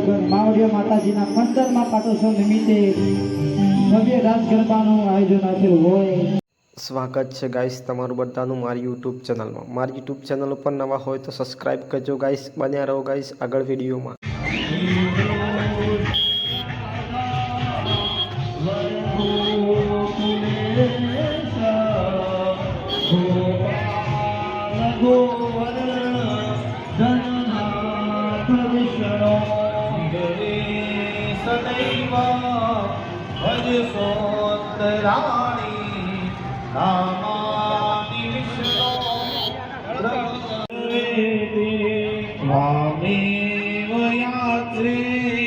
માવડિયા માતાજીના 15મા પાટોત્સવ નિમિત્તે ભવ્ય રાસ ગરબાનું આયોજન આપ્યું હોય। સ્વાગત છે ગાઈસ તમારું બધાનું મારી યુટ્યુબ ચેનલમાં। મારી યુટ્યુબ ચેનલ ઉપર નવા હોય તો સબસ્ક્રાઇબ કરજો ગાઈસ, બન્યા રહો ગાઈસ આગળ વિડીયોમાં। वामेव यात्रे